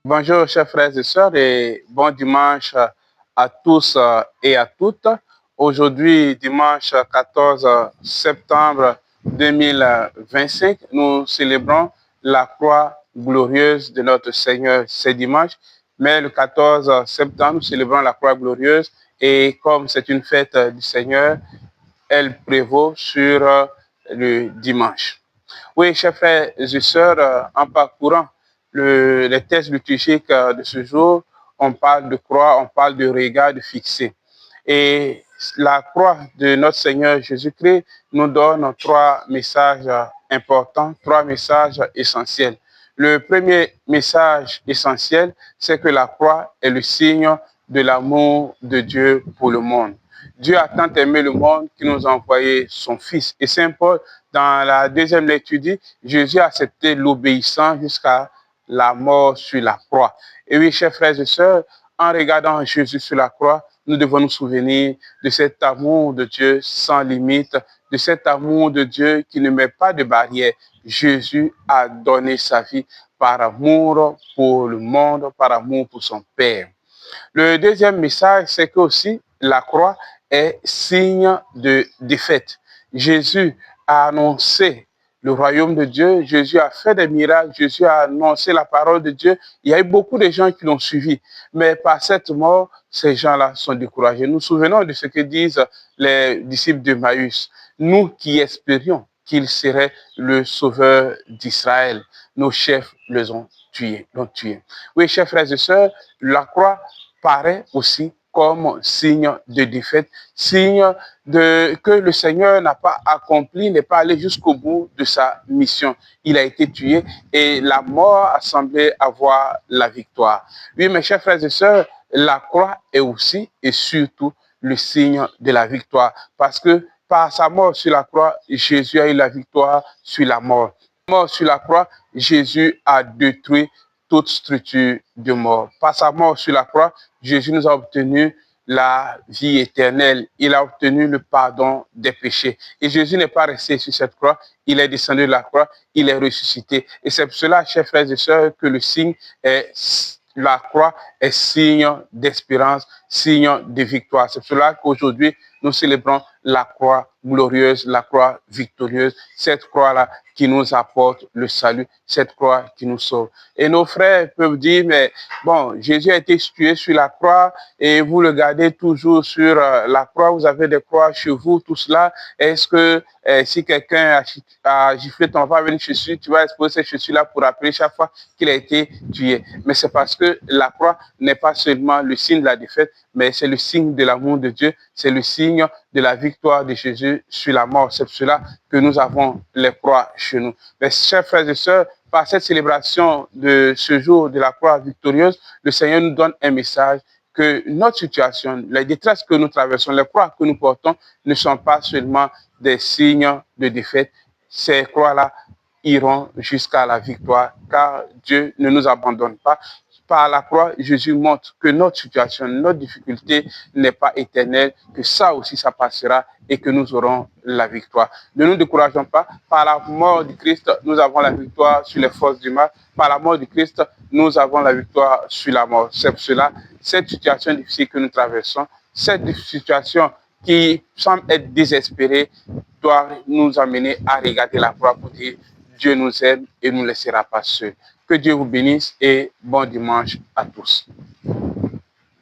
Bonjour, chers frères et sœurs, et bon dimanche à tous et à toutes. Aujourd'hui, dimanche 14 septembre 2025, nous célébrons la croix glorieuse de notre Seigneur. C'est dimanche, mais le 14 septembre, nous célébrons la croix glorieuse et comme c'est une fête du Seigneur, elle prévaut sur le dimanche. Oui, chers frères et sœurs, en parcourant les textes liturgiques de ce jour, on parle de croix, on parle de regard, de fixé. Et la croix de notre Seigneur Jésus-Christ nous donne trois messages importants, trois messages essentiels. Le premier message essentiel, c'est que la croix est le signe de l'amour de Dieu pour le monde. Dieu a tant aimé le monde qu'il nous a envoyé son Fils. Et Saint Paul, dans la deuxième lecture, dit, Jésus a accepté l'obéissance jusqu'à la mort sur la croix. Et oui, chers frères et sœurs, en regardant Jésus sur la croix, nous devons nous souvenir de cet amour de Dieu sans limite, de cet amour de Dieu qui ne met pas de barrière. Jésus a donné sa vie par amour pour le monde, par amour pour son Père. Le deuxième message, c'est que aussi la croix est signe de défaite. Jésus a annoncé le royaume de Dieu, Jésus a fait des miracles, Jésus a annoncé la parole de Dieu. Il y a eu beaucoup de gens qui l'ont suivi, mais par cette mort, ces gens-là sont découragés. Nous nous souvenons de ce que disent les disciples de Maüs. Nous qui espérions qu'il serait le sauveur d'Israël, nos chefs les ont tués, l'ont tué. Oui, chers frères et sœurs, la croix paraît aussi comme signe de défaite, signe que le Seigneur n'a pas accompli, n'est pas allé jusqu'au bout de sa mission. Il a été tué et la mort a semblé avoir la victoire. Oui, mes chers frères et sœurs, la croix est aussi et surtout le signe de la victoire parce que par sa mort sur la croix, Jésus a eu la victoire sur la mort. Mort sur la croix, Jésus a détruit toute structure de mort. Par sa mort sur la croix, Jésus nous a obtenu la vie éternelle. Il a obtenu le pardon des péchés. Et Jésus n'est pas resté sur cette croix. Il est descendu de la croix. Il est ressuscité. Et c'est pour cela, chers frères et sœurs, que le signe est la croix est signe d'espérance, signe de victoire. C'est pour cela qu'aujourd'hui, nous célébrons la croix glorieuse, la croix victorieuse, cette croix-là qui nous apporte le salut, cette croix qui nous sauve. Et nos frères peuvent dire, mais bon, Jésus a été tué sur la croix et vous le gardez toujours sur la croix, vous avez des croix chez vous, tout cela. Est-ce que si quelqu'un a giflé ton enfant avec une chaussure, tu vas exposer cette chaussure-là pour rappeler chaque fois qu'il a été tué? Mais c'est parce que la croix n'est pas seulement le signe de la défaite, mais c'est le signe de l'amour de Dieu, c'est le signe de la victoire de Jésus sur la mort. C'est pour cela que nous avons les croix chez nous. Mes chers frères et sœurs, par cette célébration de ce jour de la croix victorieuse, le Seigneur nous donne un message que notre situation, les détresses que nous traversons, les croix que nous portons ne sont pas seulement des signes de défaite. Ces croix-là iront jusqu'à la victoire, car Dieu ne nous abandonne pas. Par la croix, Jésus montre que notre situation, notre difficulté n'est pas éternelle, que ça aussi, ça passera et que nous aurons la victoire. Ne nous décourageons pas. Par la mort du Christ, nous avons la victoire sur les forces du mal. Par la mort du Christ, nous avons la victoire sur la mort. C'est pour cela, cette situation difficile que nous traversons, cette situation qui semble être désespérée, doit nous amener à regarder la croix pour dire Dieu nous aime et ne nous laissera pas seuls. Que Dieu vous bénisse et bon dimanche à tous.